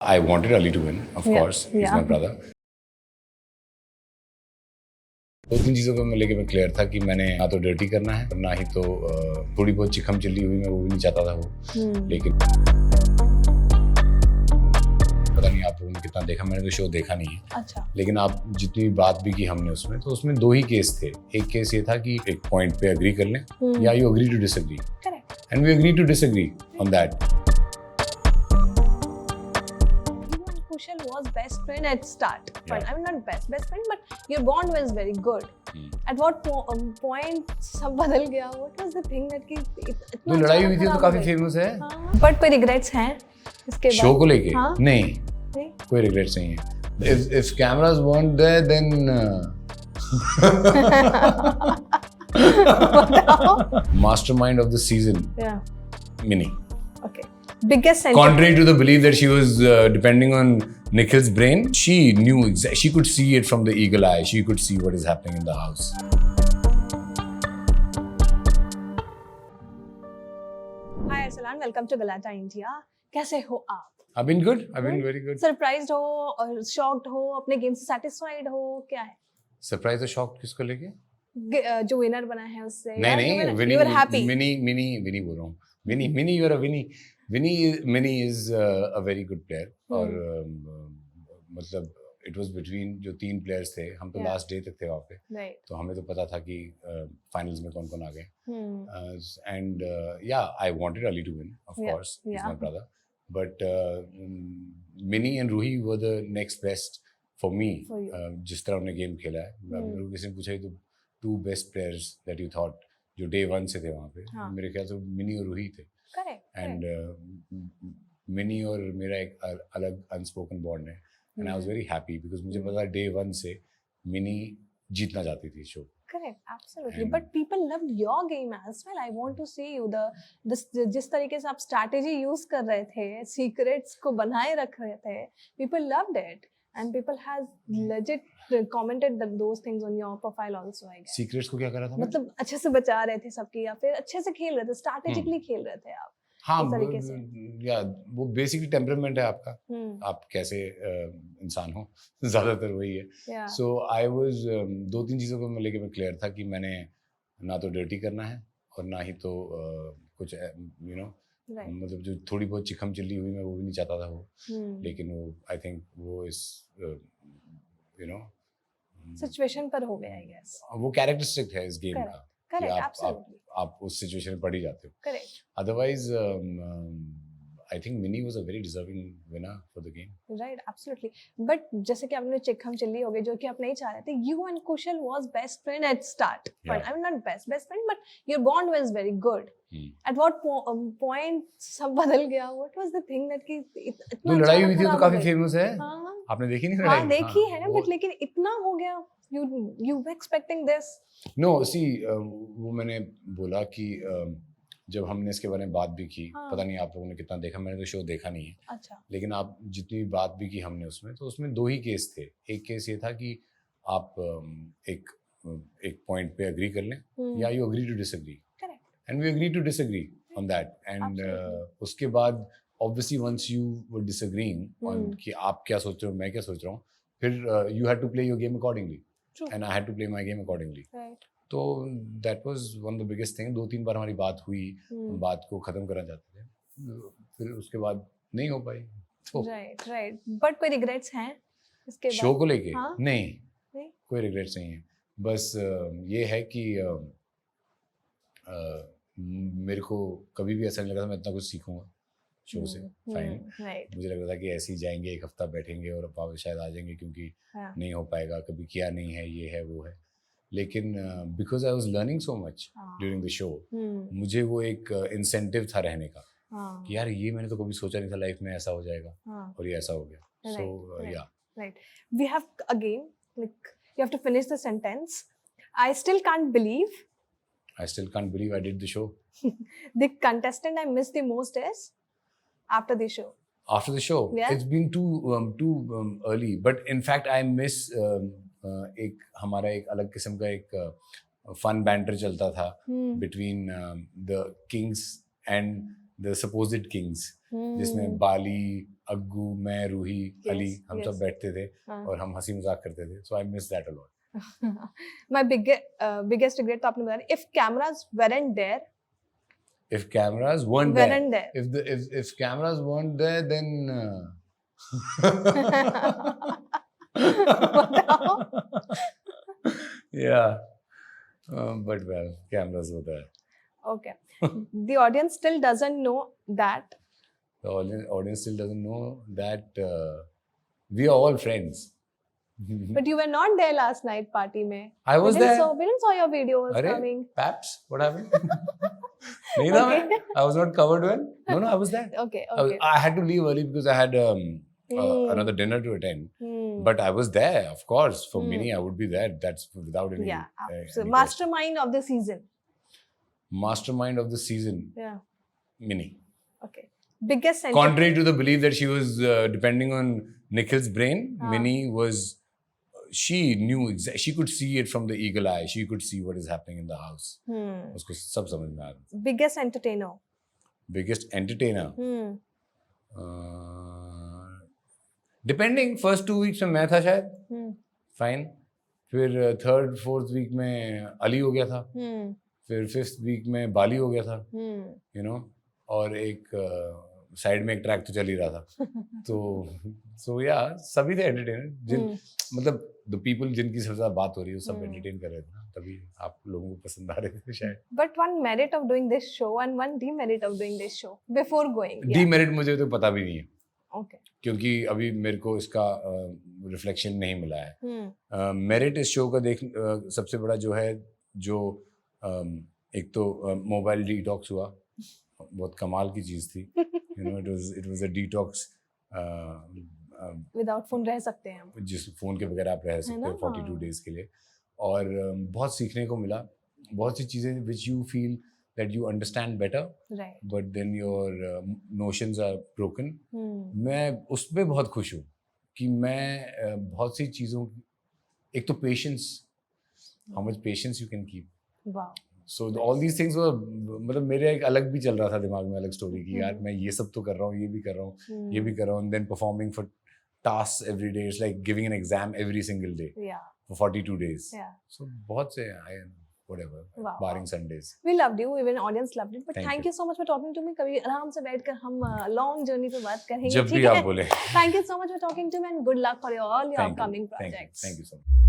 I wanted Ali to win, of course. He's my brother. दो तीन चीज़ों को मैं लेके मैं क्लियर था कि मैंने ना तो डर्टी करना है और ना ही तो थोड़ी बहुत चिकम चिल्ली हुई मैं वो भी नहीं चाहता था वो। लेकिन पता नहीं आप लोगों ने कितना देखा, मैंने तो शो देखा नहीं है। अच्छा। लेकिन आप जितनी बात भी की हमने उसमें, तो उसमें दो ही केस थे। एक केस ये था कि एक पॉइंट पे एग्री कर लें या you agree to disagree, and we agree to disagree on that. Kushal was best friend at start. Fine. I mean, not best friend, but your bond was very good. At what point सब बदल गया? What was the thing that कि इतना लड़ाई हुई थी तो काफी फेमस है। But कोई regrets हैं इसके बाद? शो को लेके? नहीं, कोई regrets नहीं है। If cameras weren't there, then mastermind of the season. Yeah. Mini. Okay. Biggest sentiment. Contrary to the belief that she was depending on Nikhil's brain, she knew she could see it from the eagle eye. She could see what is happening in the house. Hi Arsalan, welcome to Galata India. कैसे हो आप? I've been good. I've been very good. Surprised हो और shocked हो, अपने game से satisfied हो, क्या है? Surprised or shocked किसको लेके? जो winner बना है उससे। नहीं, Winnie. You were happy. Winnie बोल रहा हूँ। Winnie, you are a Winnie. Winnie is a very good player. और मतलब it was between जो तीन players थे, हम तो last day तक थे वहाँ पे, तो हमें तो पता था कि finals में कौन-कौन आ गए। And yeah, I wanted Ali to win, of course. He's my brother. But Minnie and Ruhi were the next best for me. जिस तरह उन्होंने गेम खेला है, मेरे को किसी ने पूछा तो two best players that you thought जो day one से थे वहाँ पे, मेरे ख्याल से Minnie और Ruhi थे। And Minnie और मेरा एक अलग unspoken bond है, and I was very happy because मुझे पता day one से Minnie जीतना चाहती थी show. Correct, absolutely. But people loved your game as well. I want to see you जिस तरीके से आप strategy use कर रहे थे, secrets को बनाए रख रहे थे, people loved it, and people has legit commented those things on your profile also, I guess. Secrets को क्या करा था? मतलब अच्छे से बचा रहे थे सबकी, या फिर अच्छे से खेल रहे थे, strategically खेल रहे थे आप। हाँ, या वो बेसिकली टेम्परामेंट है आपका, आप कैसे इंसान हो, ज्यादातर वही है। सो आई वाज दो तीन चीज़ों को मैं लेके मैं क्लियर था कि मैंने ना तो डर्टी करना है और ना ही तो कुछ मतलब जो थोड़ी बहुत चिकम चिल्ली हुई मैं वो भी नहीं चाहता था वो। लेकिन वो आई थिंक वो इस सिचुएशन पर हो गया, आई गेस वो कैरेक्टरिस्टिक है इस गेम का। Correct, आप उस सिचुएशन में पड़ ही जाते हो। Correct. Otherwise, I think Minnie was a very deserving winner for the game. Right, absolutely. But जैसे कि आपने चिकम चिल्ली हो गई, जो कि आप नहीं चाह रहे थे, you and Kushal was best friend at start. Fine. I mean, not best friend, but your bond was very good. At what point सब बदल गया? What was the thing that कि इतना लड़ाई हुई थी तो काफी फेमस है। आपने देखी नहीं लड़ाई? हाँ, देखी है, but लेकिन इतना हो गया, you were expecting this? No, see, वो मैंने बोला कि जब हमने इसके बारे में बात भी की, पता नहीं आप लोगों ने कितना देखा, मैंने तो शो देखा नहीं है। अच्छा। लेकिन आप जितनी बात भी की हमने उसमें, तो उसमें दो ही केस थे। एक केस ये था कि आप एक पॉइंट पे एग्री कर लें या you agree to disagree, and we agree to disagree on that. And उसके बाद obviously once you were disagreeing on कि आप क्या सोच रहे हो, मैं क्या सोच रहा हूँ, फिर you had to play your game accordingly and I had to play my game accordingly. Right. तो that was one of the biggest thing. दो तीन बार हमारी बात हुई, हम बात को खत्म करना चाहते थे, फिर उसके बाद नहीं हो पाई। तो right. But कोई regrets हैं इसके बाद? शो को लेके? नहीं, कोई regrets नहीं है। बस ये है कि मेरे को कभी भी ऐसा नहीं लगा था मैं इतना कुछ सीखूंगा शो से। फाइन, मुझे लग रहा था कि ऐसे ही जाएंगे, एक हफ्ता बैठेंगे और वापस शायद आ जाएंगे क्योंकि नहीं हो पाएगा, कभी किया नहीं है, ये है वो है। लेकिन because I was learning so much during the show, मुझे वो एक इंसेंटिव था रहने का कि यार ये मैंने तो कभी सोचा नहीं था लाइफ में ऐसा हो जाएगा, और ये ऐसा हो गया। So yeah right, we have again like you have to finish the sentence. I still can't believe I did the show. The contestant I miss the most is after the show. It's been too early, but in fact I miss एक हमारा एक अलग किस्म का एक fun banter चलता था between the kings and the supposed kings, जिसमें बाली, अग्गू, मैं, रूही, Yes, अली, हम सब yes. बैठते थे हाँ. और हम हंसी मजाक करते थे. So I miss that a lot. My biggest regret तो आपने बताया. If cameras weren't there, If cameras weren't weren't there, there. if cameras weren't there, then बताओ. yeah, but well, cameras were there. Okay. The audience still doesn't know that. The audience still doesn't know that we are all friends. But you were not there last night party में. I was we didn't there. we didn't saw your videos Arey, coming. Paps, what happened? नहीं था मैं. I was not covered well. No, I was there. Okay. I had to leave early because I had another dinner to attend. But I was there, of course. For Mini, I would be there. That's without any. Yeah. So any mastermind of the season. Mastermind of the season. Yeah. Mini. Okay. Biggest center. Contrary to the belief that she was depending on Nikhil's brain, Mini was. She knew she could see it from the eagle eye. She could see what is happening in the house. उसको सब समझ में आ रहा. Biggest entertainer. Biggest entertainer. Depending, first 2 weeks में मैं था शायद. Fine. फिर third, fourth week में अली हो गया था. फिर fifth week में बाली हो गया था. You know, और एक साइड में एक ट्रैक तो चल ही रहा था. तो या सभी थे एंटरटेनर. जिन मतलब द पीपल जिनकी सबसे ज्यादा बात हो रही है सब एंटरटेन कर रहे थे ना, तभी आप लोगों को पसंद आ रहे थे शायद. But one merit of doing this show and one demerit of doing this show before going. Demerit मुझे तो पता भी नहीं है. Okay. क्योंकि अभी मेरे को इसका रिफ्लेक्शन नहीं मिला है. मेरिट इस शो का सबसे बड़ा जो है जो एक तो मोबाइल डिटॉक्स हुआ. बहुत कमाल की चीज थी. You know, it was a detox. Without phone रह सकते हैं हम. जिस फोन के बगैर आप रह सकते हो 42 डेज के लिए. और बहुत सीखने को मिला. बहुत सी चीजें which you feel that you understand better, right, but then your notions are broken. मैं उसमें बहुत खुश हूँ कि मैं बहुत सी चीज़ों, एक तो patience, how much patience you can keep. Wow. So all these things were, मतलब मेरे एक अलग भी चल रहा था दिमाग में, अलग स्टोरी की. यार मैं ये सब तो कर रहा हूँ, ये भी कर रहा हूँ, ये भी कर रहा हूँ, and then performing for tasks every day. It's like giving an exam every single day. Yeah. For 42 days. Yeah. So बहुत से whatever, wow, barring Sundays. We loved you, even audience loved it. But thank you so much for talking to me. कभी आराम से बैठकर हम long journey पे बात करेंगे. जब भी आप बोले. Thank you so much for talking to me and good luck for all your upcoming projects. Thank you so much.